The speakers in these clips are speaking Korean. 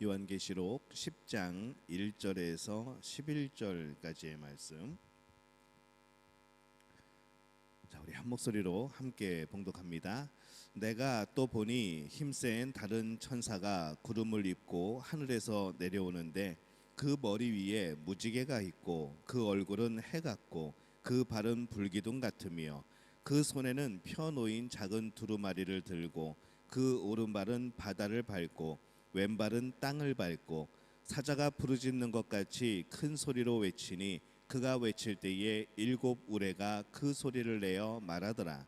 요한계시록 10장 1절에서 11절까지의 말씀. 자, 우리 한 목소리로 함께 봉독합니다. 내가 또 보니 힘센 다른 천사가 구름을 입고 하늘에서 내려오는데 그 머리 위에 무지개가 있고 그 얼굴은 해 같고 그 발은 불기둥 같으며 그 손에는 펴놓인 작은 두루마리를 들고 그 오른발은 바다를 밟고 왼발은 땅을 밟고 사자가 부르짖는 것 같이 큰 소리로 외치니 그가 외칠 때에 일곱 우레가 그 소리를 내어 말하더라.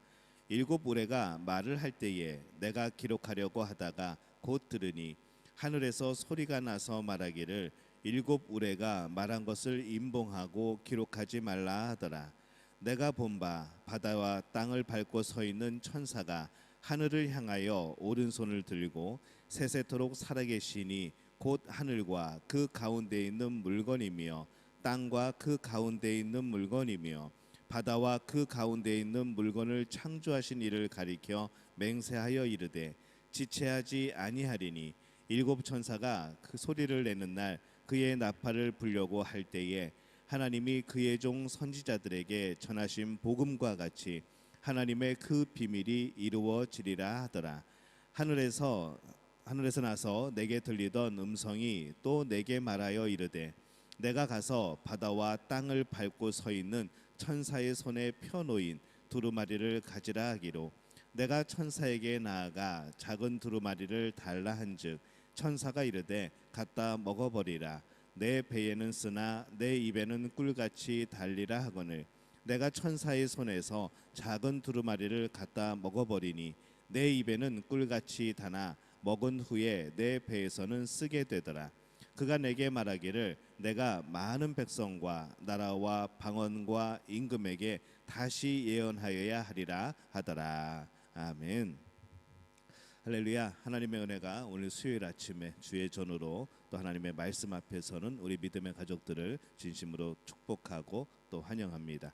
일곱 우레가 말을 할 때에 내가 기록하려고 하다가 곧 들으니 하늘에서 소리가 나서 말하기를 일곱 우레가 말한 것을 임봉하고 기록하지 말라 하더라. 내가 본 바 바다와 땅을 밟고 서 있는 천사가 하늘을 향하여 오른손을 들고 세세토록 살아계시니 곧 하늘과 그 가운데 있는 물건이며 땅과 그 가운데 있는 물건이며 바다와 그 가운데 있는 물건을 창조하신 이를 가리켜 맹세하여 이르되 지체하지 아니하리니 일곱 천사가 그 소리를 내는 날 그의 나팔을 불려고 할 때에 하나님이 그의 종 선지자들에게 전하신 복음과 같이 하나님의 그 비밀이 이루어지리라 하더라. 하늘에서 나서 내게 들리던 음성이 또 내게 말하여 이르되 내가 가서 바다와 땅을 밟고 서 있는 천사의 손에 펴놓인 두루마리를 가지라 하기로 내가 천사에게 나아가 작은 두루마리를 달라 한즉 천사가 이르되 갖다 먹어버리라. 내 배에는 쓰나 내 입에는 꿀같이 달리라 하거늘 내가 천사의 손에서 작은 두루마리를 갖다 먹어버리니 내 입에는 꿀같이 다나 먹은 후에 내 배에서는 쓰게 되더라. 그가 내게 말하기를 내가 많은 백성과 나라와 방언과 임금에게 다시 예언하여야 하리라 하더라. 아멘. 할렐루야. 하나님의 은혜가 오늘 수요일 아침에 주의 전으로 또 하나님의 말씀 앞에 서는 우리 믿음의 가족들을 진심으로 축복하고 또 환영합니다.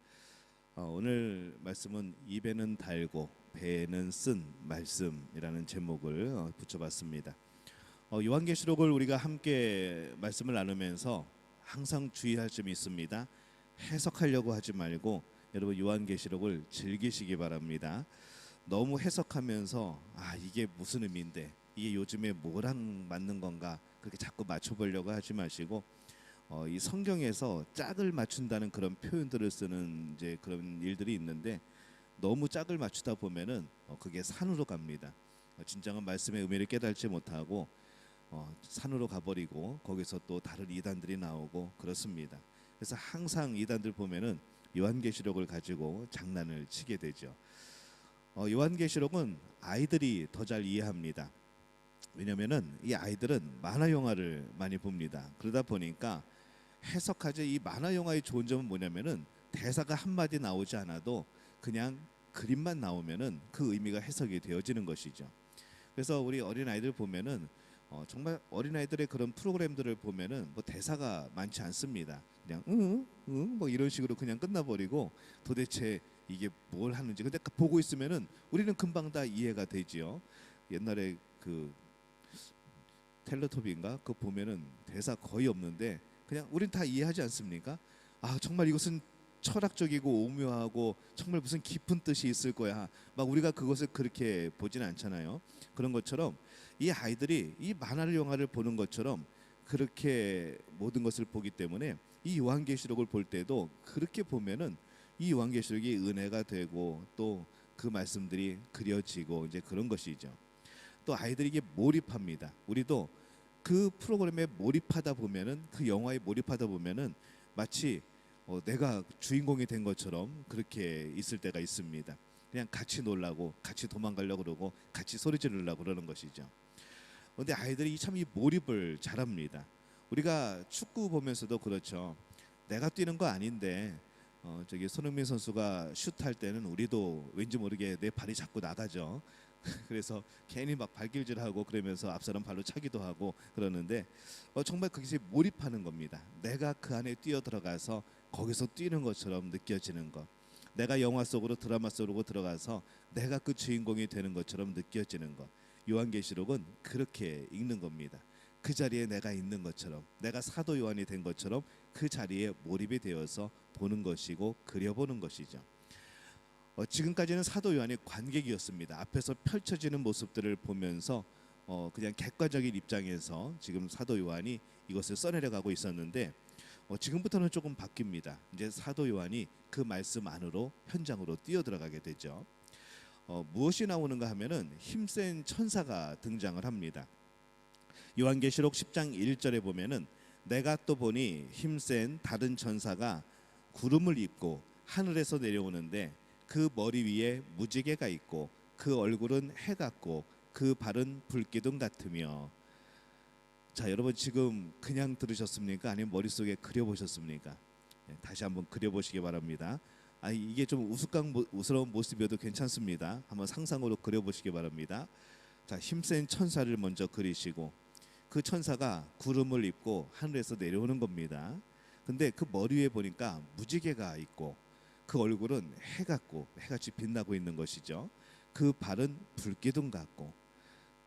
오늘 말씀은 입에는 달고 배에는 쓴 말씀이라는 제목을 붙여봤습니다. 요한계시록을 우리가 함께 말씀을 나누면서 항상 주의할 점이 있습니다. 해석하려고 하지 말고 여러분 요한계시록을 즐기시기 바랍니다. 너무 해석하면서 이게 무슨 의미인데 이게 요즘에 뭐랑 맞는 건가 그렇게 자꾸 맞춰보려고 하지 마시고 이 성경에서 짝을 맞춘다는 그런 표현들을 쓰는 이제 그런 일들이 있는데 너무 짝을 맞추다 보면은 그게 산으로 갑니다. 진정한 말씀의 의미를 깨닫지 못하고 산으로 가버리고 거기서 또 다른 이단들이 나오고 그렇습니다. 그래서 항상 이단들 보면은 요한계시록을 가지고 장난을 치게 되죠. 요한계시록은 아이들이 더 잘 이해합니다. 왜냐면은 이 아이들은 만화 영화를 많이 봅니다. 그러다 보니까 해석하지 이 만화 영화의 좋은 점은 뭐냐면은 대사가 한마디 나오지 않아도 그냥 그림만 나오면은 그 의미가 해석이 되어지는 것이죠. 그래서 우리 어린아이들 보면은 정말 어린아이들의 그런 프로그램들을 보면은 뭐 대사가 많지 않습니다. 그냥 뭐 이런 식으로 그냥 끝나버리고 도대체 이게 뭘 하는지 근데 보고 있으면은 우리는 금방 다 이해가 되지요. 옛날에 그 텔레토비인가 그거 보면은 대사 거의 없는데 그냥 우린 다 이해하지 않습니까? 정말 이것은 철학적이고 오묘하고 정말 무슨 깊은 뜻이 있을 거야. 막 우리가 그것을 그렇게 보지는 않잖아요. 그런 것처럼 이 아이들이 이 만화 영화를 보는 것처럼 그렇게 모든 것을 보기 때문에 이 요한계시록을 볼 때도 그렇게 보면은 이 요한계시록이 은혜가 되고 또 그 말씀들이 그려지고 이제 그런 것이죠. 또 아이들이 이게 몰입합니다. 우리도 그 프로그램에 몰입하다 보면은 그 영화에 몰입하다 보면은 마치 내가 주인공이 된 것처럼 그렇게 있을 때가 있습니다. 그냥 같이 놀라고 같이 도망가려고 그러고 같이 소리 지르려고 그러는 것이죠. 그런데 아이들이 참 이 몰입을 잘합니다. 우리가 축구 보면서도 그렇죠. 내가 뛰는 거 아닌데 저기 손흥민 선수가 슛할 때는 우리도 왠지 모르게 내 발이 자꾸 나가죠. 그래서 괜히 막 발길질하고 그러면서 앞사람 발로 차기도 하고 그러는데 정말 그것이 몰입하는 겁니다. 내가 그 안에 뛰어 들어가서 거기서 뛰는 것처럼 느껴지는 것. 내가 영화 속으로 드라마 속으로 들어가서 내가 그 주인공이 되는 것처럼 느껴지는 것. 요한계시록은 그렇게 읽는 겁니다. 그 자리에 내가 있는 것처럼, 내가 사도 요한이 된 것처럼 그 자리에 몰입이 되어서 보는 것이고 그려보는 것이죠. 지금까지는 사도 요한이 관객이었습니다. 앞에서 펼쳐지는 모습들을 보면서 그냥 객관적인 입장에서 지금 사도 요한이 이것을 써내려가고 있었는데, 지금부터는 조금 바뀝니다. 이제 사도 요한이 그 말씀 안으로, 현장으로 뛰어들어가게 되죠. 무엇이 나오는가 하면은 힘센 천사가 등장을 합니다. 요한계시록 10장 1절에 보면은 내가 또 보니 힘센 다른 천사가 구름을 입고 하늘에서 내려오는데 그 머리 위에 무지개가 있고 그 얼굴은 해 같고 그 발은 불기둥 같으며. 자, 여러분 지금 그냥 들으셨습니까? 아니면 머릿속에 그려보셨습니까? 다시 한번 그려보시기 바랍니다. 이게 좀 우스러운 모습이어도 괜찮습니다. 한번 상상으로 그려보시기 바랍니다. 자, 힘센 천사를 먼저 그리시고 그 천사가 구름을 입고 하늘에서 내려오는 겁니다. 근데 그 머리 위에 보니까 무지개가 있고 그 얼굴은 해 같고 해같이 빛나고 있는 것이죠. 그 발은 불기둥 같고,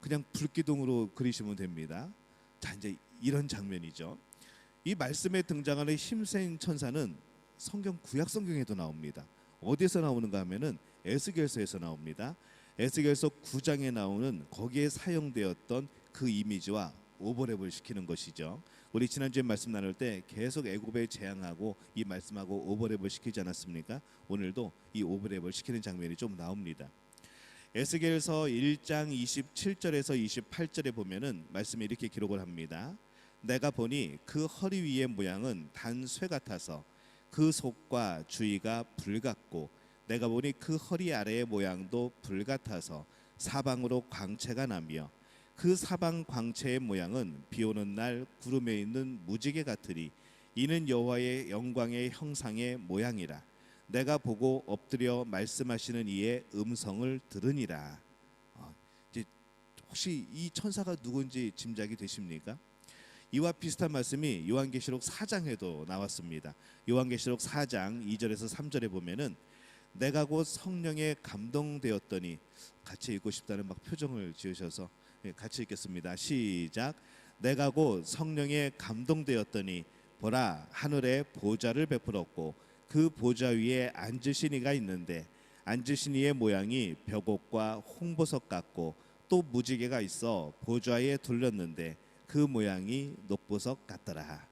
그냥 불기둥으로 그리시면 됩니다. 자, 이제 이런 장면이죠. 이 말씀에 등장하는 힘센 천사는 성경 구약 성경에도 나옵니다. 어디서 나오는가 하면은 에스겔서에서 나옵니다. 에스겔서 9장에 나오는 거기에 사용되었던 그 이미지와 오버랩을 시키는 것이죠. 우리 지난주에 말씀 나눌 때 계속 애굽에 재앙하고 이 말씀하고 오버랩을 시키지 않았습니까? 오늘도 이 오버랩을 시키는 장면이 좀 나옵니다. 에스겔서 1장 27절에서 28절에 보면은 말씀이 이렇게 기록을 합니다. 내가 보니 그 허리 위의 모양은 단쇠 같아서 그 속과 주위가 불 같고, 내가 보니 그 허리 아래의 모양도 불 같아서 사방으로 광채가 나며 그 사방 광채의 모양은 비오는 날 구름에 있는 무지개 같으니 이는 여호와의 영광의 형상의 모양이라. 내가 보고 엎드려 말씀하시는 이의 음성을 들으니라. 이제 혹시 이 천사가 누군지 짐작이 되십니까? 이와 비슷한 말씀이 요한계시록 4장에도 나왔습니다. 요한계시록 4장 2절에서 3절에 보면은 내가 곧 성령에 감동되었더니, 같이 읽고 싶다는 막 표정을 지으셔서 같이 읽겠습니다. 시작. 내가 곧 성령에 감동되었더니 보라, 하늘에 보좌를 베풀었고 그 보좌 위에 앉으신 이가 있는데 앉으신 이의 모양이 벽옥과 홍보석 같고 또 무지개가 있어 보좌에 둘렸는데 그 모양이 녹보석 같더라.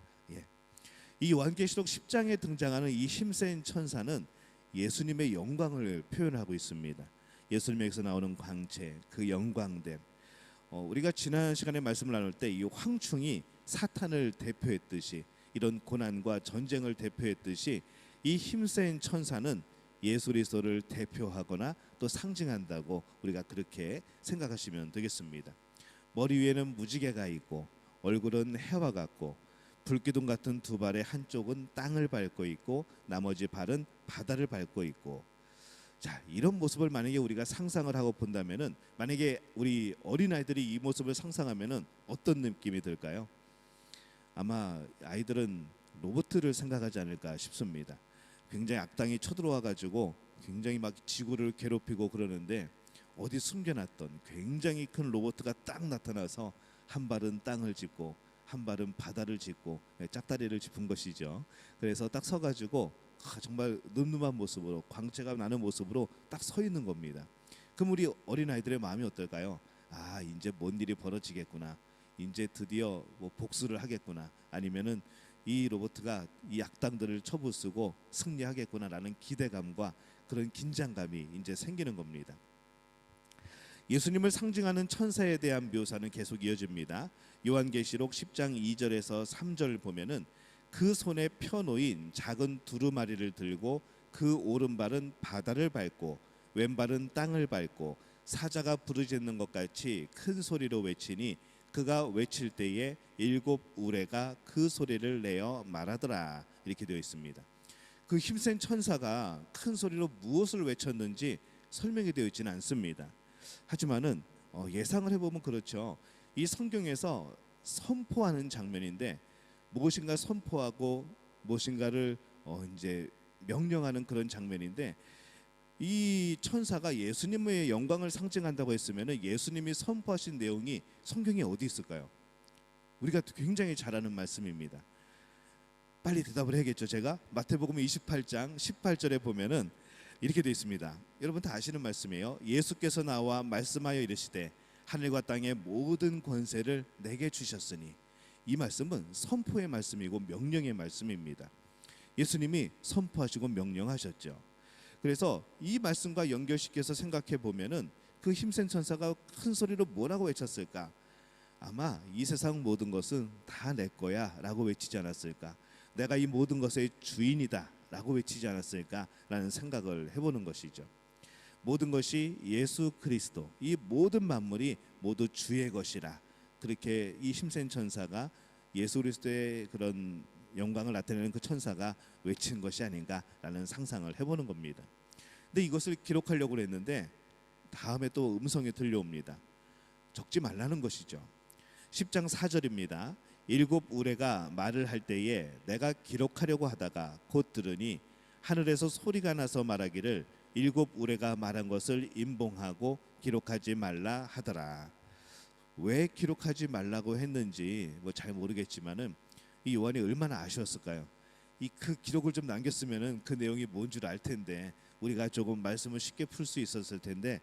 이 요한계시록 10장에 등장하는 이 힘센 천사는 예수님의 영광을 표현하고 있습니다. 예수님에게서 나오는 광채, 그 영광됨. 우리가 지난 시간에 말씀을 나눌 때 이 황충이 사탄을 대표했듯이, 이런 고난과 전쟁을 대표했듯이 이 힘센 천사는 예수 그리스도를 대표하거나 또 상징한다고 우리가 그렇게 생각하시면 되겠습니다. 머리 위에는 무지개가 있고 얼굴은 해와 같고 불기둥 같은 두 발의 한쪽은 땅을 밟고 있고 나머지 발은 바다를 밟고 있고. 자, 이런 모습을 만약에 우리가 상상을 하고 본다면은, 만약에 우리 어린아이들이 이 모습을 상상하면은 어떤 느낌이 들까요? 아마 아이들은 로봇을 생각하지 않을까 싶습니다. 굉장히 악당이 쳐들어와 가지고 굉장히 막 지구를 괴롭히고 그러는데 어디 숨겨놨던 굉장히 큰 로봇가 딱 나타나서 한 발은 땅을 짚고 한 발은 바다를 짚고 짝다리를 짚은 것이죠. 그래서 딱 서가지고 정말 늠름한 모습으로, 광채가 나는 모습으로 딱 서 있는 겁니다. 그럼 우리 어린아이들의 마음이 어떨까요? 이제 뭔 일이 벌어지겠구나, 이제 드디어 뭐 복수를 하겠구나, 아니면은 이 로봇가 이 악당들을 쳐부수고 승리하겠구나라는 기대감과 그런 긴장감이 이제 생기는 겁니다. 예수님을 상징하는 천사에 대한 묘사는 계속 이어집니다. 요한계시록 10장 2절에서 3절 보면은 그 손에 펴놓인 작은 두루마리를 들고 그 오른발은 바다를 밟고 왼발은 땅을 밟고 사자가 부르짖는 것 같이 큰 소리로 외치니 그가 외칠 때에 일곱 우레가 그 소리를 내어 말하더라. 이렇게 되어 있습니다. 그 힘센 천사가 큰 소리로 무엇을 외쳤는지 설명이 되어 있지는 않습니다. 하지만은 예상을 해보면 그렇죠. 이 성경에서 선포하는 장면인데 무엇인가 선포하고 무엇인가를 이제 명령하는 그런 장면인데, 이 천사가 예수님의 영광을 상징한다고 했으면은 예수님이 선포하신 내용이 성경에 어디 있을까요? 우리가 굉장히 잘 아는 말씀입니다. 빨리 대답을 해야겠죠. 제가 마태복음 28장 18절에 보면은 이렇게 되어 있습니다. 여러분 다 아시는 말씀이에요. 예수께서 나와 말씀하여 이르시되 하늘과 땅의 모든 권세를 내게 주셨으니. 이 말씀은 선포의 말씀이고 명령의 말씀입니다. 예수님이 선포하시고 명령하셨죠. 그래서 이 말씀과 연결시켜서 생각해 보면은 그 힘센 천사가 큰 소리로 뭐라고 외쳤을까? 아마 이 세상 모든 것은 다 내 거야 라고 외치지 않았을까? 내가 이 모든 것의 주인이다 라고 외치지 않았을까 라는 생각을 해보는 것이죠. 모든 것이 예수 그리스도, 이 모든 만물이 모두 주의 것이라, 그렇게 이 힘센 천사가 예수 그리스도의 그런 영광을 나타내는 그 천사가 외친 것이 아닌가라는 상상을 해보는 겁니다. 근데 이것을 기록하려고 했는데 다음에 또 음성이 들려옵니다. 적지 말라는 것이죠. 10장 4절입니다. 일곱 우레가 말을 할 때에 내가 기록하려고 하다가 곧 들으니 하늘에서 소리가 나서 말하기를 일곱 우레가 말한 것을 임봉하고 기록하지 말라 하더라. 왜 기록하지 말라고 했는지 잘 모르겠지만은 이 요한이 얼마나 아쉬웠을까요? 이 그 기록을 좀 남겼으면은 그 내용이 뭔 줄 알 텐데 우리가 조금 말씀을 쉽게 풀 수 있었을 텐데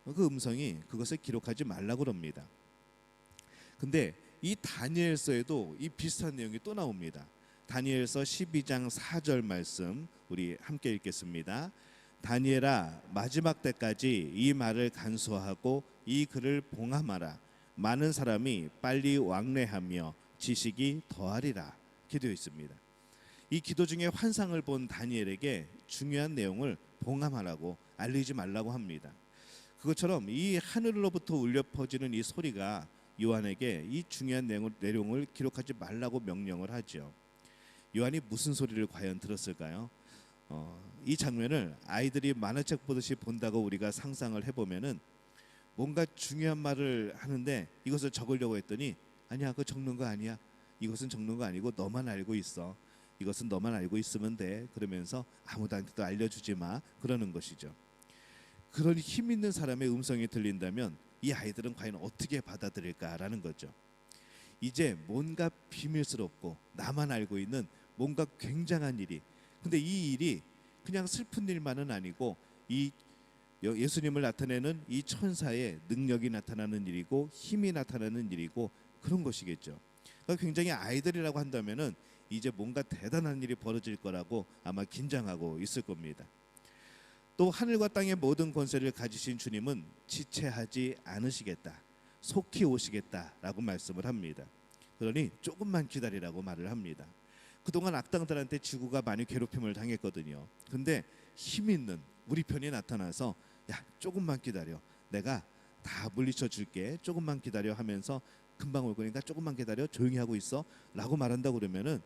그 음성이 그것을 기록하지 말라고 합니다. 근데 이 다니엘서에도 이 비슷한 내용이 또 나옵니다. 다니엘서 12장 4절 말씀 우리 함께 읽겠습니다. 다니엘아, 마지막 때까지 이 말을 간수하고 이 글을 봉함하라. 많은 사람이 빨리 왕래하며 지식이 더하리라. 기도해 있습니다. 이 기도 중에 환상을 본 다니엘에게 중요한 내용을 봉함하라고, 알리지 말라고 합니다. 그것처럼 이 하늘로부터 울려 퍼지는 이 소리가 요한에게 이 중요한 내용을 기록하지 말라고 명령을 하죠. 요한이 무슨 소리를 과연 들었을까요? 이 장면을 아이들이 만화책 보듯이 본다고 우리가 상상을 해보면은 뭔가 중요한 말을 하는데 이것을 적으려고 했더니 아니야, 그거 적는 거 아니야. 이것은 적는 거 아니고 너만 알고 있어. 이것은 너만 알고 있으면 돼. 그러면서 아무한테도 알려주지 마. 그러는 것이죠. 그런 힘 있는 사람의 음성이 들린다면 이 아이들은 과연 어떻게 받아들일까라는 거죠. 이제 뭔가 비밀스럽고 나만 알고 있는 뭔가 굉장한 일이, 근데 이 일이 그냥 슬픈 일만은 아니고 이 예수님을 나타내는 이 천사의 능력이 나타나는 일이고 힘이 나타나는 일이고 그런 것이겠죠. 그러니까 굉장히 아이들이라고 한다면은 이제 뭔가 대단한 일이 벌어질 거라고 아마 긴장하고 있을 겁니다. 또 하늘과 땅의 모든 권세를 가지신 주님은 지체하지 않으시겠다, 속히 오시겠다라고 말씀을 합니다. 그러니 조금만 기다리라고 말을 합니다. 그동안 악당들한테 지구가 많이 괴롭힘을 당했거든요. 근데 힘 있는 우리 편이 나타나서 야, 조금만 기다려, 내가 다 물리쳐 줄게, 조금만 기다려 하면서 금방 올 거니까 조금만 기다려, 조용히 하고 있어 라고 말한다고 그러면은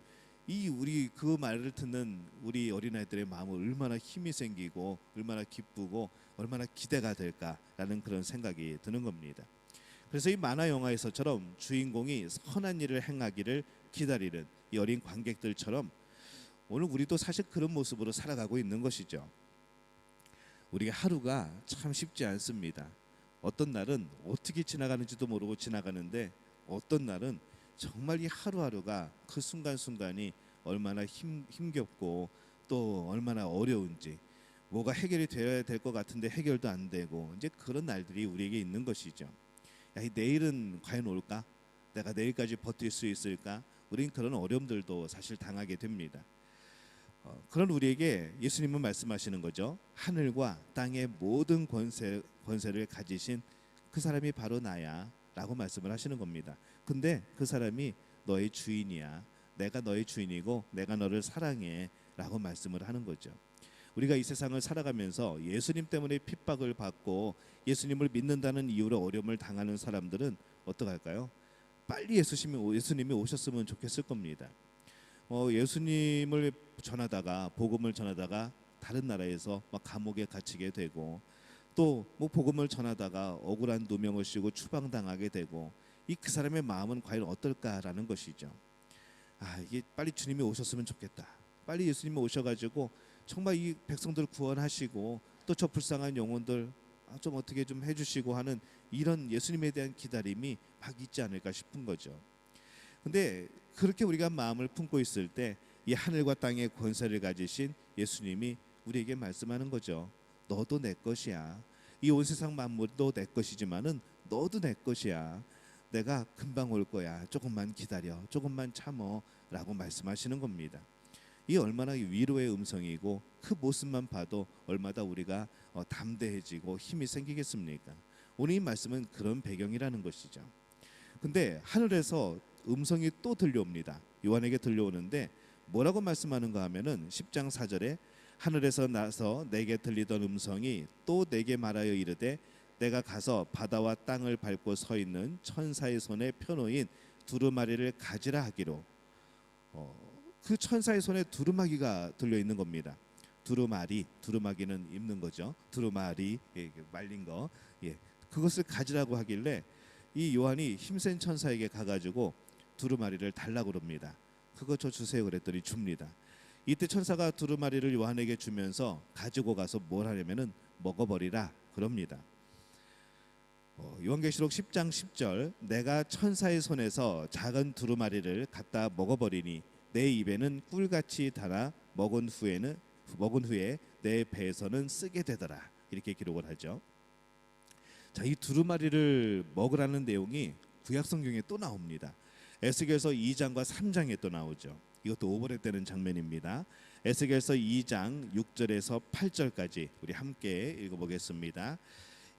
이 우리 그 말을 듣는 우리 어린아이들의 마음은 얼마나 힘이 생기고 얼마나 기쁘고 얼마나 기대가 될까라는 그런 생각이 드는 겁니다. 그래서 이 만화 영화에서처럼 주인공이 선한 일을 행하기를 기다리는 이 어린 관객들처럼 오늘 우리도 사실 그런 모습으로 살아가고 있는 것이죠. 우리가 하루가 참 쉽지 않습니다. 어떤 날은 어떻게 지나가는지도 모르고 지나가는데 어떤 날은 정말 이 하루하루가 그 순간순간이 얼마나 힘겹고 또 얼마나 어려운지, 뭐가 해결이 되어야 될 것 같은데 해결도 안 되고 이제 그런 날들이 우리에게 있는 것이죠. 야, 이 내일은 과연 올까? 내가 내일까지 버틸 수 있을까? 우린 그런 어려움들도 사실 당하게 됩니다. 그런 우리에게 예수님은 말씀하시는 거죠. 하늘과 땅의 모든 권세를 가지신 그 사람이 바로 나야 라고 말씀을 하시는 겁니다. 근데 그 사람이 너의 주인이야. 내가 너의 주인이고 내가 너를 사랑해 라고 말씀을 하는 거죠. 우리가 이 세상을 살아가면서 예수님 때문에 핍박을 받고 예수님을 믿는다는 이유로 어려움을 당하는 사람들은 어떡할까요? 빨리 예수님이 오셨으면 좋겠을 겁니다. 예수님을 전하다가, 복음을 전하다가 다른 나라에서 막 감옥에 갇히게 되고 또 뭐 복음을 전하다가 억울한 누명을 씌고 추방당하게 되고 그 사람의 마음은 과연 어떨까라는 것이죠. 이게 빨리 주님이 오셨으면 좋겠다. 빨리 예수님이 오셔가지고 정말 이 백성들 구원하시고 또 저 불쌍한 영혼들 좀 어떻게 좀 해주시고 하는 이런 예수님에 대한 기다림이 막 있지 않을까 싶은 거죠. 근데 그렇게 우리가 마음을 품고 있을 때 이 하늘과 땅의 권세를 가지신 예수님이 우리에게 말씀하는 거죠. 너도 내 것이야. 이 온 세상 만물도 내 것이지만은 너도 내 것이야. 내가 금방 올 거야. 조금만 기다려. 조금만 참어라고 말씀하시는 겁니다. 이 얼마나 위로의 음성이고 그 모습만 봐도 얼마나 우리가 담대해지고 힘이 생기겠습니까? 오늘 이 말씀은 그런 배경이라는 것이죠. 근데 하늘에서 음성이 또 들려옵니다. 요한에게 들려오는데 뭐라고 말씀하는가 하면은 10장 4절에 하늘에서 나서 내게 들리던 음성이 또 내게 말하여 이르되 내가 가서 바다와 땅을 밟고 서 있는 천사의 손에 펴놓인 두루마리를 가지라 하기로. 그 천사의 손에 두루마기가 들려 있는 겁니다. 두루마기는 입는 거죠. 두루마리, 말린 거, 그것을 가지라고 하길래 이 요한이 힘센 천사에게 가가지고 두루마리를 달라고 그럽니다. 그거 저 주세요 그랬더니 줍니다. 이때 천사가 두루마리를 요한에게 주면서 가지고 가서 뭘 하냐면은 먹어버리라 그럽니다. 요한계시록 10장 10절 내가 천사의 손에서 작은 두루마리를 갖다 먹어버리니 내 입에는 꿀같이 달아 먹은 후에 내 배에서는 쓰게 되더라 이렇게 기록을 하죠. 자, 이 두루마리를 먹으라는 내용이 구약 성경에 또 나옵니다. 에스겔서 2장과 3장에 또 나오죠. 이것도 오버랩되는 장면입니다. 에스겔서 2장 6절에서 8절까지 우리 함께 읽어보겠습니다.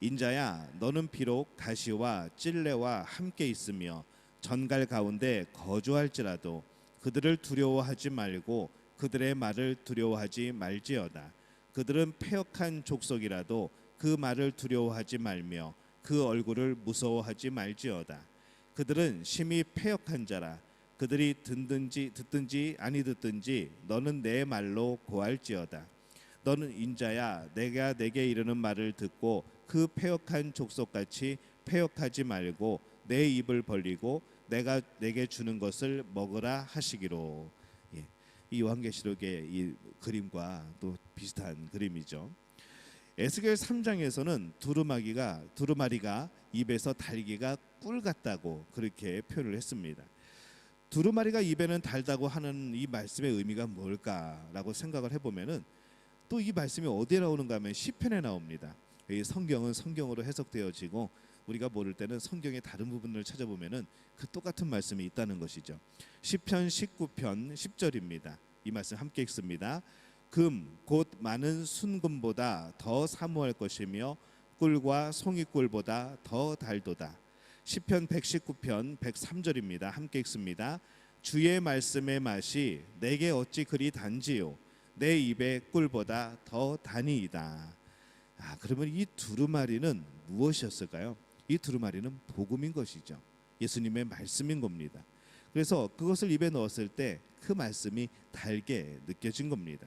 인자야 너는 비록 가시와 찔레와 함께 있으며 전갈 가운데 거주할지라도 그들을 두려워하지 말고 그들의 말을 두려워하지 말지어다. 그들은 패역한 족속이라도 그 말을 두려워하지 말며 그 얼굴을 무서워하지 말지어다. 그들은 심히 패역한 자라. 그들이 듣든지 아니 듣든지 너는 내 말로 고할지어다. 너는 인자야 내가 내게 이르는 말을 듣고 그 패역한 족속같이 패역하지 말고 내 입을 벌리고 내가 내게 주는 것을 먹으라 하시기로. 이 요한계시록의 이 그림과 또 비슷한 그림이죠. 에스겔 3장에서는 두루마리가 입에서 달기가 꿀 같다고 그렇게 표현을 했습니다. 두루마리가 입에는 달다고 하는 이 말씀의 의미가 뭘까라고 생각을 해보면은 또 이 말씀이 어디에 나오는가 하면 시편에 나옵니다. 이 성경은 성경으로 해석되어지고 우리가 모를 때는 성경의 다른 부분을 찾아보면은 그 똑같은 말씀이 있다는 것이죠. 시편 19편 10절입니다. 이 말씀 함께 읽습니다. 금 곧 많은 순금보다 더 사모할 것이며 꿀과 송이꿀보다 더 달도다. 시편 119편 103절입니다. 함께 읽습니다. 주의 말씀의 맛이 내게 어찌 그리 단지요 내 입의 꿀보다 더 다니이다. 그러면 이 두루마리는 무엇이었을까요? 이 두루마리는 복음인 것이죠. 예수님의 말씀인 겁니다. 그래서 그것을 입에 넣었을 때 그 말씀이 달게 느껴진 겁니다.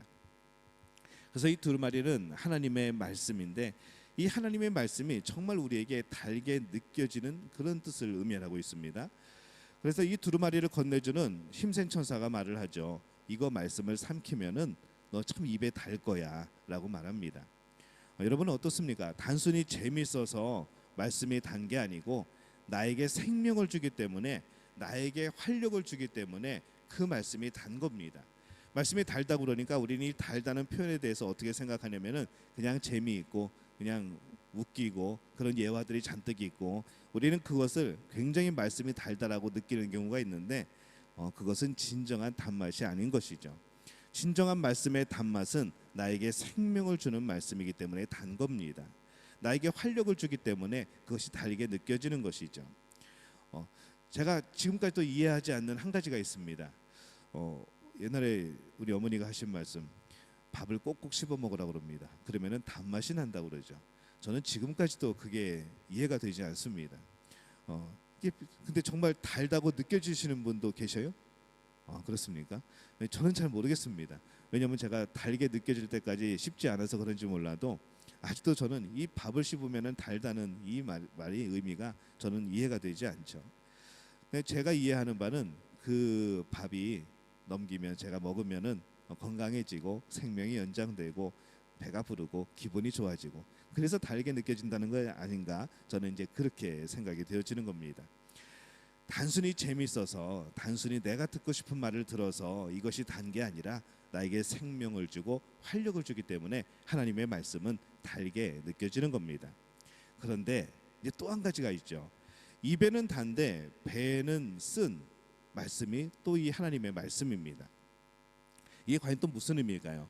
그래서 이 두루마리는 하나님의 말씀인데 이 하나님의 말씀이 정말 우리에게 달게 느껴지는 그런 뜻을 의미하고 있습니다. 그래서 이 두루마리를 건네주는 힘센 천사가 말을 하죠. 이거 말씀을 삼키면은 너 참 입에 달 거야 라고 말합니다. 여러분은 어떻습니까? 단순히 재미있어서 말씀이 단 게 아니고 나에게 생명을 주기 때문에 나에게 활력을 주기 때문에 그 말씀이 단 겁니다. 말씀이 달다고 그러니까 우리는 이 달다는 표현에 대해서 어떻게 생각하냐면은 그냥 재미있고 그냥 웃기고 그런 예화들이 잔뜩 있고 우리는 그것을 굉장히 말씀이 달다라고 느끼는 경우가 있는데 그것은 진정한 단맛이 아닌 것이죠. 진정한 말씀의 단맛은 나에게 생명을 주는 말씀이기 때문에 단 겁니다. 나에게 활력을 주기 때문에 그것이 달게 느껴지는 것이죠. 제가 지금까지도 이해하지 않는 한 가지가 있습니다. 옛날에 우리 어머니가 하신 말씀, 밥을 꼭꼭 씹어 먹으라고 그럽니다. 그러면은 단맛이 난다고 그러죠. 저는 지금까지도 그게 이해가 되지 않습니다. 근데 정말 달다고 느껴지시는 분도 계셔요? 그렇습니까? 저는 잘 모르겠습니다. 왜냐하면 제가 달게 느껴질 때까지 씹지 않아서 그런지 몰라도 아직도 저는 이 밥을 씹으면은 달다는 이 말이 의미가 저는 이해가 되지 않죠. 제가 이해하는 바는 그 밥이 넘기면 제가 먹으면은 건강해지고 생명이 연장되고 배가 부르고 기분이 좋아지고 그래서 달게 느껴진다는 거 아닌가 저는 이제 그렇게 생각이 되어지는 겁니다. 단순히 재밌어서, 단순히 내가 듣고 싶은 말을 들어서 이것이 단 게 아니라 나에게 생명을 주고 활력을 주기 때문에 하나님의 말씀은 달게 느껴지는 겁니다. 그런데 이제 또 한 가지가 있죠. 입에는 단데 배는 쓴 말씀이 또 이 하나님의 말씀입니다. 이게 과연 또 무슨 의미일까요?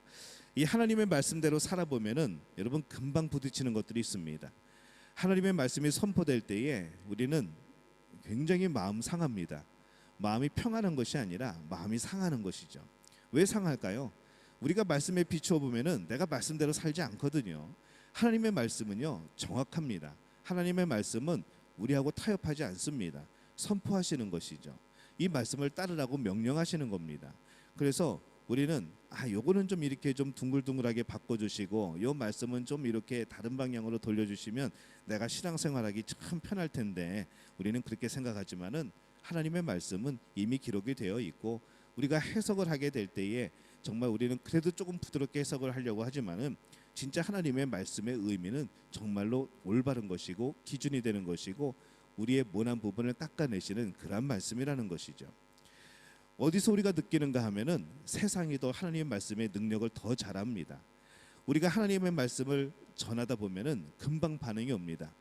이 하나님의 말씀대로 살아보면은 여러분 금방 부딪히는 것들이 있습니다. 하나님의 말씀이 선포될 때에 우리는 굉장히 마음 상합니다. 마음이 평안한 것이 아니라 마음이 상하는 것이죠. 왜 상할까요? 우리가 말씀에 비추어 보면은 내가 말씀대로 살지 않거든요. 하나님의 말씀은요 정확합니다. 하나님의 말씀은 우리하고 타협하지 않습니다. 선포하시는 것이죠. 이 말씀을 따르라고 명령하시는 겁니다. 그래서 우리는 요거는 좀 이렇게 좀 둥글둥글하게 바꿔주시고 요 말씀은 좀 이렇게 다른 방향으로 돌려주시면 내가 신앙생활하기 참 편할 텐데, 우리는 그렇게 생각하지만은 하나님의 말씀은 이미 기록이 되어 있고 우리가 해석을 하게 될 때에 정말 우리는 그래도 조금 부드럽게 해석을 하려고 하지만은 진짜 하나님의 말씀의 의미는 정말로 올바른 것이고 기준이 되는 것이고 우리의 모난 부분을 깎아내시는 그러한 말씀이라는 것이죠. 어디서 우리가 느끼는가 하면은 세상이 더 하나님의 말씀의 능력을 더 잘합니다. 우리가 하나님의 말씀을 전하다 보면은 금방 반응이 옵니다.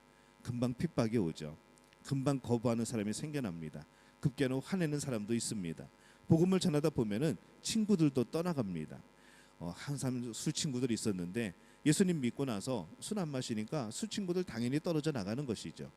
금방 핍박이 오죠. 금방 거부하는 사람이 생겨납니다. 급기야는 화내는 사람도 있습니다. 복음을 전하다 보면은 친구들도 떠나갑니다. 항상 술 친구들이 있었는데 예수님 믿고 나서 술 안 마시니까 술 친구들 당연히 떨어져 나가는 것이죠.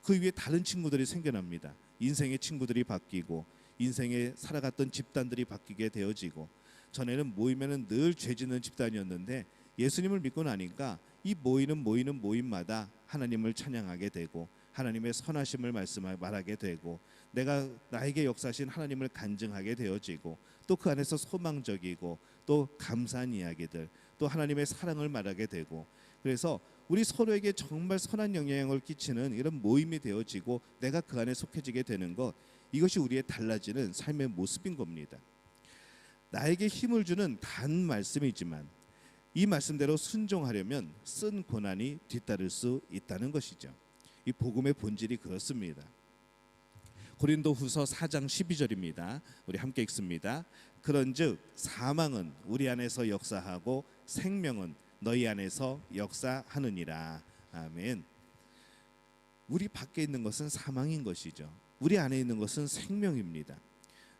그 위에 다른 친구들이 생겨납니다. 인생의 친구들이 바뀌고 인생에 살아갔던 집단들이 바뀌게 되어지고, 전에는 모이면은 늘 죄 짓는 집단이었는데 예수님을 믿고 나니까 이 모이는 모임마다 하나님을 찬양하게 되고 하나님의 선하심을 말하게 되고 내가 나에게 역사하신 하나님을 간증하게 되어지고 또 그 안에서 소망적이고 또 감사한 이야기들, 또 하나님의 사랑을 말하게 되고, 그래서 우리 서로에게 정말 선한 영향을 끼치는 이런 모임이 되어지고 내가 그 안에 속해지게 되는 것, 이것이 우리의 달라지는 삶의 모습인 겁니다. 나에게 힘을 주는 단 말씀이지만 이 말씀대로 순종하려면 쓴 고난이 뒤따를 수 있다는 것이죠. 이 복음의 본질이 그렇습니다. 고린도후서 4장 12절입니다. 우리 함께 읽습니다. 그런즉 사망은 우리 안에서 역사하고 생명은 너희 안에서 역사하느니라. 아멘. 우리 밖에 있는 것은 사망인 것이죠. 우리 안에 있는 것은 생명입니다.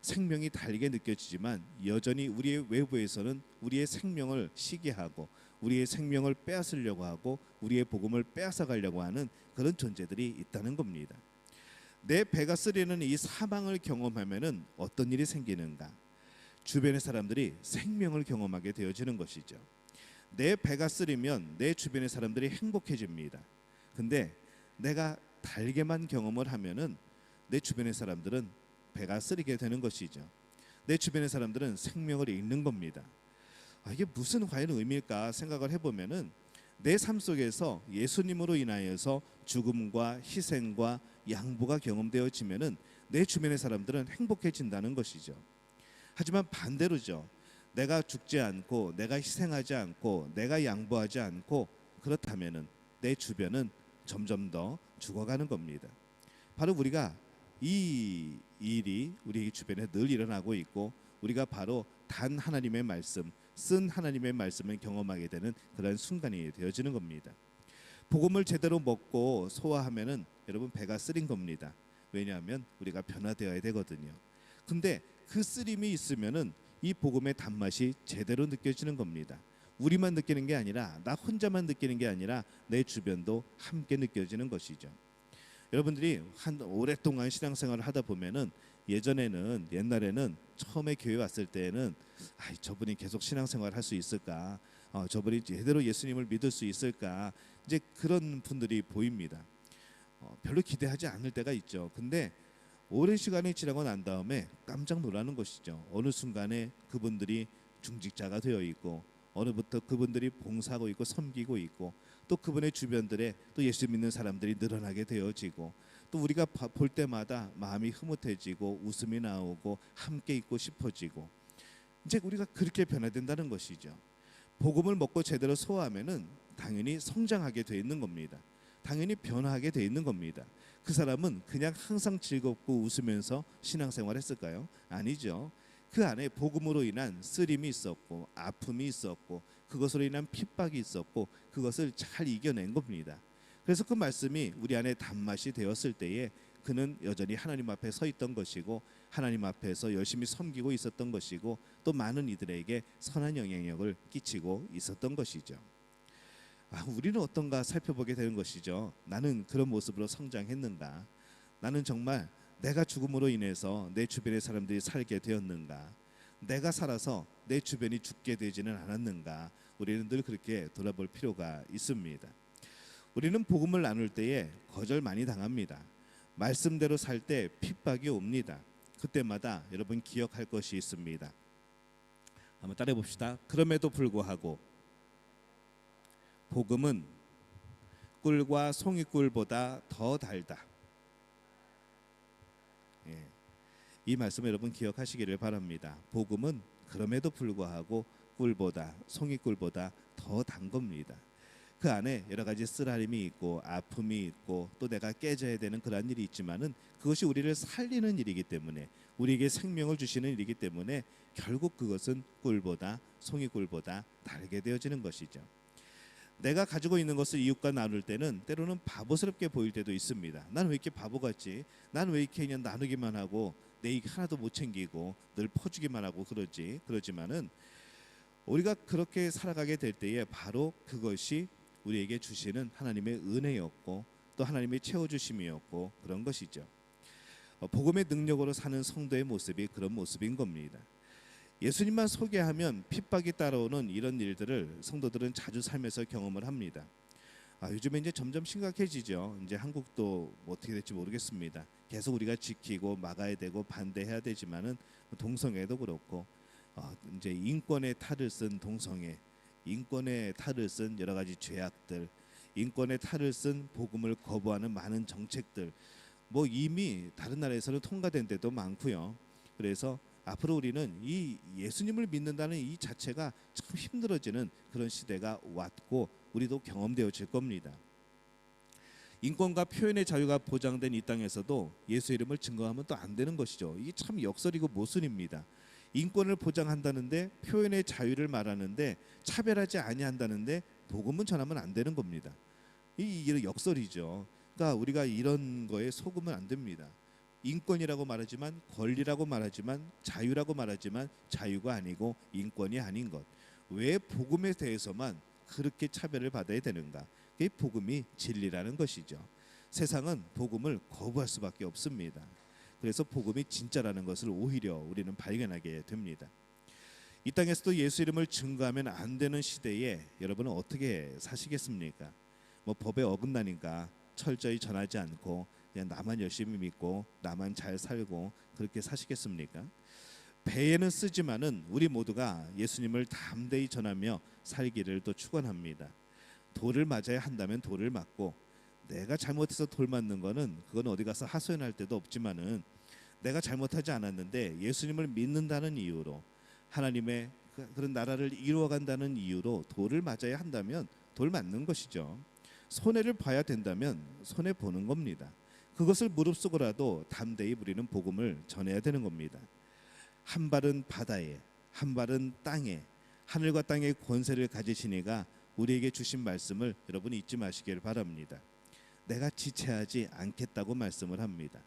생명이 달게 느껴지지만 여전히 우리의 외부에서는 우리의 생명을 시기하고 우리의 생명을 빼앗으려고 하고 우리의 복음을 빼앗아 가려고 하는 그런 존재들이 있다는 겁니다. 내 배가 쓰리는 이 사망을 경험하면은 어떤 일이 생기는가? 주변의 사람들이 생명을 경험하게 되어지는 것이죠. 내 배가 쓰리면 내 주변의 사람들이 행복해집니다. 근데 내가 달게만 경험을 하면은 내 주변의 사람들은 배가 쓰리게 되는 것이죠. 내 주변의 사람들은 생명을 잃는 겁니다. 이게 무슨 과연 의미일까 생각을 해보면은 내 삶 속에서 예수님으로 인하여서 죽음과 희생과 양보가 경험되어지면은 내 주변의 사람들은 행복해진다는 것이죠. 하지만 반대로죠. 내가 죽지 않고 내가 희생하지 않고 내가 양보하지 않고 그렇다면은 내 주변은 점점 더 죽어가는 겁니다. 바로 우리가 이 일이 우리 주변에 늘 일어나고 있고 우리가 바로 단 하나님의 말씀, 쓴 하나님의 말씀을 경험하게 되는 그런 순간이 되어지는 겁니다. 복음을 제대로 먹고 소화하면은 여러분 배가 쓰린 겁니다. 왜냐하면 우리가 변화되어야 되거든요. 근데 그 쓰림이 있으면은 이 복음의 단맛이 제대로 느껴지는 겁니다. 우리만 느끼는 게 아니라 나 혼자만 느끼는 게 아니라 내 주변도 함께 느껴지는 것이죠. 여러분들이 한 오랫동안 신앙생활을 하다 보면은 옛날에는 처음에 교회 왔을 때는 저분이 계속 신앙생활을 할 수 있을까? 저분이 제대로 예수님을 믿을 수 있을까? 이제 그런 분들이 보입니다. 별로 기대하지 않을 때가 있죠. 근데 오랜 시간이 지나고 난 다음에 깜짝 놀라는 것이죠. 어느 순간에 그분들이 중직자가 되어 있고 어느부터 그분들이 봉사하고 있고 섬기고 있고 또 그분의 주변들에 또 예수 믿는 사람들이 늘어나게 되어지고 또 우리가 볼 때마다 마음이 흐뭇해지고 웃음이 나오고 함께 있고 싶어지고 이제 우리가 그렇게 변화된다는 것이죠. 복음을 먹고 제대로 소화하면은 당연히 성장하게 돼 있는 겁니다. 당연히 변화하게 돼 있는 겁니다. 그 사람은 그냥 항상 즐겁고 웃으면서 신앙생활 했을까요? 아니죠. 그 안에 복음으로 인한 쓰림이 있었고 아픔이 있었고 그것으로 인한 핍박이 있었고 그것을 잘 이겨낸 겁니다. 그래서 그 말씀이 우리 안에 단맛이 되었을 때에 그는 여전히 하나님 앞에 서 있던 것이고 하나님 앞에서 열심히 섬기고 있었던 것이고 또 많은 이들에게 선한 영향력을 끼치고 있었던 것이죠. 우리는 어떤가 살펴보게 되는 것이죠. 나는 그런 모습으로 성장했는가? 나는 정말 내가 죽음으로 인해서 내 주변의 사람들이 살게 되었는가? 내가 살아서 내 주변이 죽게 되지는 않았는가? 우리는 늘 그렇게 돌아볼 필요가 있습니다. 우리는 복음을 나눌 때에 거절 많이 당합니다. 말씀대로 살 때 핍박이 옵니다. 그때마다 여러분 기억할 것이 있습니다. 한번 따라해 봅시다. 그럼에도 불구하고 복음은 꿀과 송이꿀보다 더 달다. 이 말씀 여러분 기억하시기를 바랍니다. 복음은 그럼에도 불구하고 꿀보다 송이꿀보다 더 단 겁니다. 그 안에 여러 가지 쓰라림이 있고 아픔이 있고 또 내가 깨져야 되는 그런 일이 있지만은 그것이 우리를 살리는 일이기 때문에 우리에게 생명을 주시는 일이기 때문에 결국 그것은 꿀보다 송이꿀보다 다르게 되어지는 것이죠. 내가 가지고 있는 것을 이웃과 나눌 때는 때로는 바보스럽게 보일 때도 있습니다. 나는 왜 이렇게 바보 같지? 나는 왜 이렇게 그냥 나누기만 하고 내 이익 하나도 못 챙기고 늘 퍼주기만 하고 그러지만은 우리가 그렇게 살아가게 될 때에 바로 그것이 우리에게 주시는 하나님의 은혜였고 또 하나님의 채워주심이었고 그런 것이죠. 복음의 능력으로 사는 성도의 모습이 그런 모습인 겁니다. 예수님만 소개하면 핍박이 따라오는 이런 일들을 성도들은 자주 삶에서 경험을 합니다. 요즘에 이제 점점 심각해지죠. 이제 한국도 어떻게 될지 모르겠습니다. 계속 우리가 지키고 막아야 되고 반대해야 되지만은 동성애도 그렇고 이제 인권의 탈을 쓴 동성애, 인권의 탈을 쓴 여러 가지 죄악들, 인권의 탈을 쓴 복음을 거부하는 많은 정책들, 뭐 이미 다른 나라에서는 통과된 데도 많고요. 그래서 앞으로 우리는 이 예수님을 믿는다는 이 자체가 참 힘들어지는 그런 시대가 왔고 우리도 경험되어질 겁니다. 인권과 표현의 자유가 보장된 이 땅에서도 예수 이름을 증거하면 또 안 되는 것이죠. 이게 참 역설이고 모순입니다. 인권을 보장한다는데 표현의 자유를 말하는데 차별하지 아니한다는데 복음은 전하면 안 되는 겁니다. 이게 역설이죠. 그러니까 우리가 이런 거에 속으면 안 됩니다. 인권이라고 말하지만 권리라고 말하지만 자유라고 말하지만 자유가 아니고 인권이 아닌 것. 왜 복음에 대해서만 그렇게 차별을 받아야 되는가? 그게 복음이 진리라는 것이죠. 세상은 복음을 거부할 수밖에 없습니다. 그래서 복음이 진짜라는 것을 오히려 우리는 발견하게 됩니다. 이 땅에서도 예수 이름을 증거하면 안 되는 시대에 여러분은 어떻게 사시겠습니까? 뭐 법에 어긋나니까 철저히 전하지 않고 그냥 나만 열심히 믿고 나만 잘 살고 그렇게 사시겠습니까? 배에는 쓰지만은 우리 모두가 예수님을 담대히 전하며 살기를 또 축원합니다. 돌을 맞아야 한다면 돌을 맞고 내가 잘못해서 돌 맞는 거는 그건 어디 가서 하소연할 데도 없지만은 내가 잘못하지 않았는데 예수님을 믿는다는 이유로 하나님의 그런 나라를 이루어간다는 이유로 돌을 맞아야 한다면 돌 맞는 것이죠. 손해를 봐야 된다면 손해 보는 겁니다. 그것을 무릅쓰고라도 담대히 우리는 복음을 전해야 되는 겁니다. 한 발은 바다에 한 발은 땅에 하늘과 땅의 권세를 가지신 이가 우리에게 주신 말씀을 여러분이 잊지 마시길 바랍니다. 내가 지체하지 않겠다고 말씀을 합니다.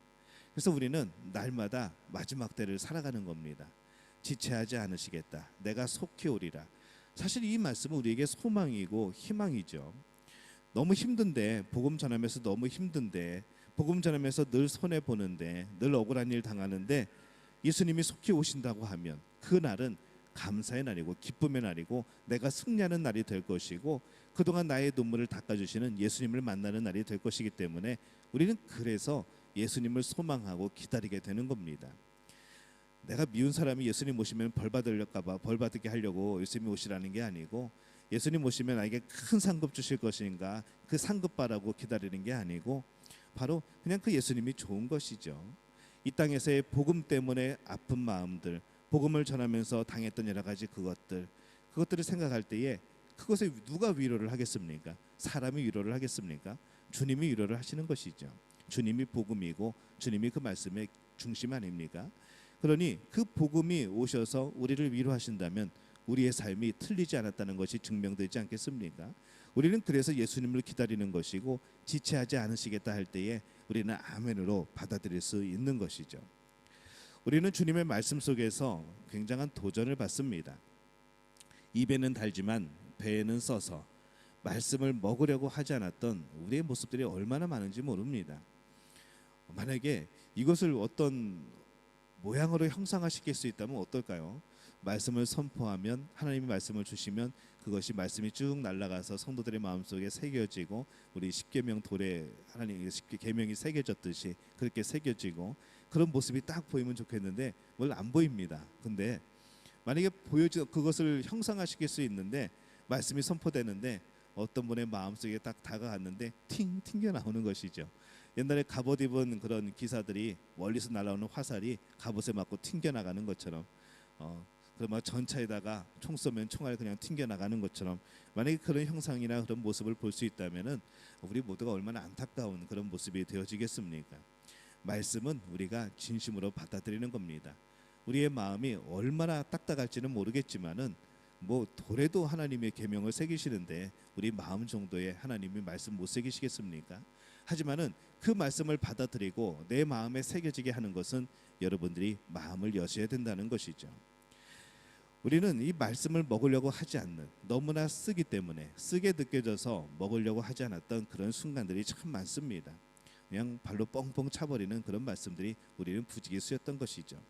그래서 우리는 날마다 마지막 때를 살아가는 겁니다. 지체하지 않으시겠다. 내가 속히 오리라. 사실 이 말씀은 우리에게 소망이고 희망이죠. 너무 힘든데 복음 전하면서 너무 힘든데 복음 전하면서 늘 손해 보는데 늘 억울한 일 당하는데 예수님이 속히 오신다고 하면 그 날은 감사의 날이고 기쁨의 날이고 내가 승리하는 날이 될 것이고 그동안 나의 눈물을 닦아주시는 예수님을 만나는 날이 될 것이기 때문에 우리는 그래서 예수님을 소망하고 기다리게 되는 겁니다. 내가 미운 사람이 예수님 오시면 벌 받게 하려고 예수님이 오시라는 게 아니고 예수님 오시면 나에게 큰 상급 주실 것인가 그 상급 바라고 기다리는 게 아니고 바로 그냥 그 예수님이 좋은 것이죠. 이 땅에서의 복음 때문에 아픈 마음들, 복음을 전하면서 당했던 여러 가지 그것들을 생각할 때에 그것에 누가 위로를 하겠습니까? 사람이 위로를 하겠습니까? 주님이 위로를 하시는 것이죠. 주님이 복음이고 주님이 그 말씀의 중심 아닙니까? 그러니 그 복음이 오셔서 우리를 위로하신다면 우리의 삶이 틀리지 않았다는 것이 증명되지 않겠습니까? 우리는 그래서 예수님을 기다리는 것이고 지체하지 않으시겠다 할 때에 우리는 아멘으로 받아들일 수 있는 것이죠. 우리는 주님의 말씀 속에서 굉장한 도전을 받습니다. 입에는 달지만 배에는 써서 말씀을 먹으려고 하지 않았던 우리의 모습들이 얼마나 많은지 모릅니다. 만약에 이것을 어떤 모양으로 형상화시킬 수 있다면 어떨까요? 말씀을 선포하면 하나님이 말씀을 주시면 그것이 말씀이 쭉 날아가서 성도들의 마음속에 새겨지고 우리 십계명 돌에 하나님의 계명이 새겨졌듯이 그렇게 새겨지고 그런 모습이 딱 보이면 좋겠는데 뭘 안 보입니다. 근데 만약에 그것을 형상화시킬 수 있는데 말씀이 선포되는데 어떤 분의 마음속에 딱 다가갔는데 튕겨 나오는 것이죠. 옛날에 갑옷 입은 그런 기사들이 멀리서 날아오는 화살이 갑옷에 맞고 튕겨 나가는 것처럼 그러면 전차에다가 총 쏘면 총알이 그냥 튕겨 나가는 것처럼 만약에 그런 형상이나 그런 모습을 볼 수 있다면은 우리 모두가 얼마나 안타까운 그런 모습이 되어지겠습니까? 말씀은 우리가 진심으로 받아들이는 겁니다. 우리의 마음이 얼마나 딱딱할지는 모르겠지만은 뭐 돌에도 하나님의 계명을 새기시는데 우리 마음 정도에 하나님이 말씀 못 새기시겠습니까? 하지만은 그 말씀을 받아들이고 내 마음에 새겨지게 하는 것은 여러분들이 마음을 여셔야 된다는 것이죠. 우리는 이 말씀을 먹으려고 하지 않는 너무나 쓰기 때문에 쓰게 느껴져서 먹으려고 하지 않았던 그런 순간들이 참 많습니다. 그냥 발로 뻥뻥 차버리는 그런 말씀들이 우리는 부지기수였던 것이죠.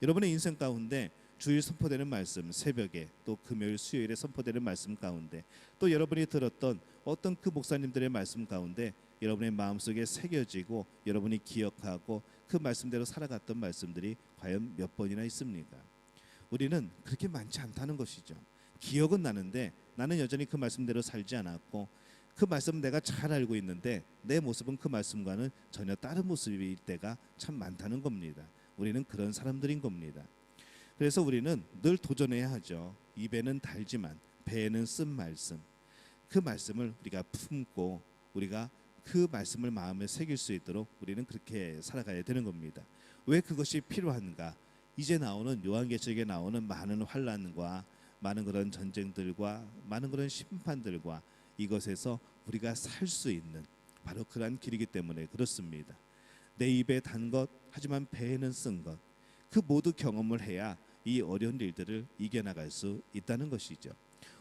여러분의 인생 가운데 주일 선포되는 말씀, 새벽에 또 금요일 수요일에 선포되는 말씀 가운데 또 여러분이 들었던 어떤 그 목사님들의 말씀 가운데 여러분의 마음속에 새겨지고 여러분이 기억하고 그 말씀대로 살아갔던 말씀들이 과연 몇 번이나 있습니까? 우리는 그렇게 많지 않다는 것이죠. 기억은 나는데 나는 여전히 그 말씀대로 살지 않았고 그 말씀 내가 잘 알고 있는데 내 모습은 그 말씀과는 전혀 다른 모습일 때가 참 많다는 겁니다. 우리는 그런 사람들인 겁니다. 그래서 우리는 늘 도전해야 하죠. 입에는 달지만 배에는 쓴 말씀, 그 말씀을 우리가 품고 우리가 그 말씀을 마음에 새길 수 있도록 우리는 그렇게 살아가야 되는 겁니다. 왜 그것이 필요한가? 이제 나오는 요한계시록에 나오는 많은 환난과 많은 그런 전쟁들과 많은 그런 심판들과 이것에서 우리가 살 수 있는 바로 그러한 길이기 때문에 그렇습니다. 내 입에 단 것 하지만 배에는 쓴 것, 그 모두 경험을 해야 이 어려운 일들을 이겨나갈 수 있다는 것이죠.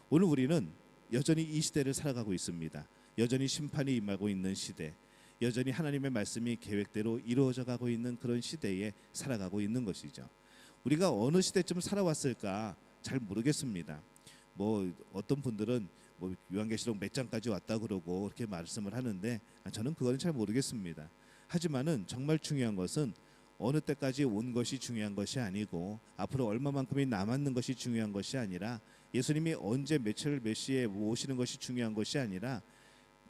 오늘 우리는 여전히 이 시대를 살아가고 있습니다. 여전히 심판이 임하고 있는 시대, 여전히 하나님의 말씀이 계획대로 이루어져 가고 있는 그런 시대에 살아가고 있는 것이죠. 우리가 어느 시대쯤 살아왔을까 잘 모르겠습니다. 뭐 어떤 분들은 뭐 요한계시록 몇 장까지 왔다 그러고 그렇게 말씀을 하는데 저는 그거는 잘 모르겠습니다. 하지만은 정말 중요한 것은 어느 때까지 온 것이 중요한 것이 아니고 앞으로 얼마만큼이 남았는 것이 중요한 것이 아니라 예수님이 언제 며칠 몇 시에 오시는 것이 중요한 것이 아니라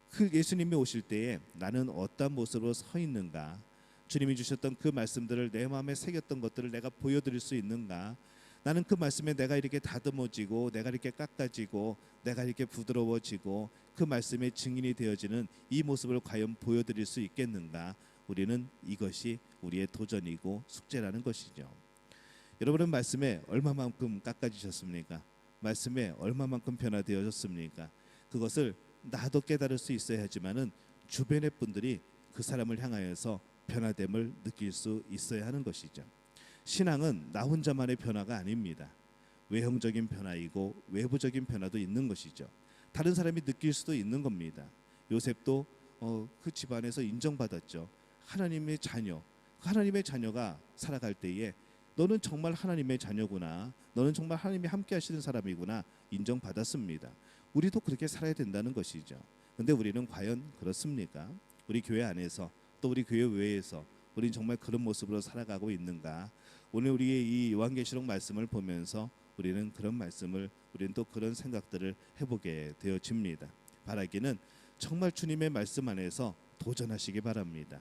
그 예수님이 오실 때에 나는 어떤 모습으로 서 있는가, 주님이 주셨던 그 말씀들을 내 마음에 새겼던 것들을 내가 보여드릴 수 있는가, 나는 그 말씀에 내가 이렇게 다듬어지고 내가 이렇게 깎아지고 내가 이렇게 부드러워지고 그 말씀의 증인이 되어지는 이 모습을 과연 보여드릴 수 있겠는가. 우리는 이것이 우리의 도전이고 숙제라는 것이죠. 여러분은 말씀에 얼마만큼 깎아지셨습니까? 말씀에 얼마만큼 변화되어졌습니까? 그것을 나도 깨달을 수 있어야 하지만은 주변의 분들이 그 사람을 향하여서 변화됨을 느낄 수 있어야 하는 것이죠. 신앙은 나 혼자만의 변화가 아닙니다. 외형적인 변화이고 외부적인 변화도 있는 것이죠. 다른 사람이 느낄 수도 있는 겁니다. 요셉도 그 집안에서 인정받았죠. 하나님의 자녀, 하나님의 자녀가 살아갈 때에 너는 정말 하나님의 자녀구나, 너는 정말 하나님이 함께 하시는 사람이구나 인정받았습니다. 우리도 그렇게 살아야 된다는 것이죠. 근데 우리는 과연 그렇습니까? 우리 교회 안에서 또 우리 교회 외에서 우리는 정말 그런 모습으로 살아가고 있는가? 오늘 우리의 이 요한계시록 말씀을 보면서 우리는 그런 말씀을, 우리는 또 그런 생각들을 해보게 되어집니다. 바라기는 정말 주님의 말씀 안에서 도전하시기 바랍니다.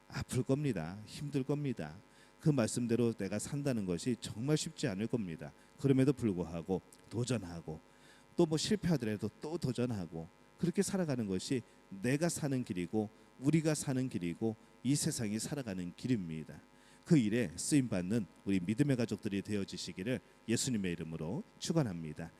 아플 겁니다. 힘들 겁니다. 그 말씀대로 내가 산다는 것이 정말 쉽지 않을 겁니다. 그럼에도 불구하고 도전하고 또 뭐 실패하더라도 또 도전하고 그렇게 살아가는 것이 내가 사는 길이고 우리가 사는 길이고 이 세상이 살아가는 길입니다. 그 일에 쓰임 받는 우리 믿음의 가족들이 되어지시기를 예수님의 이름으로 축원합니다.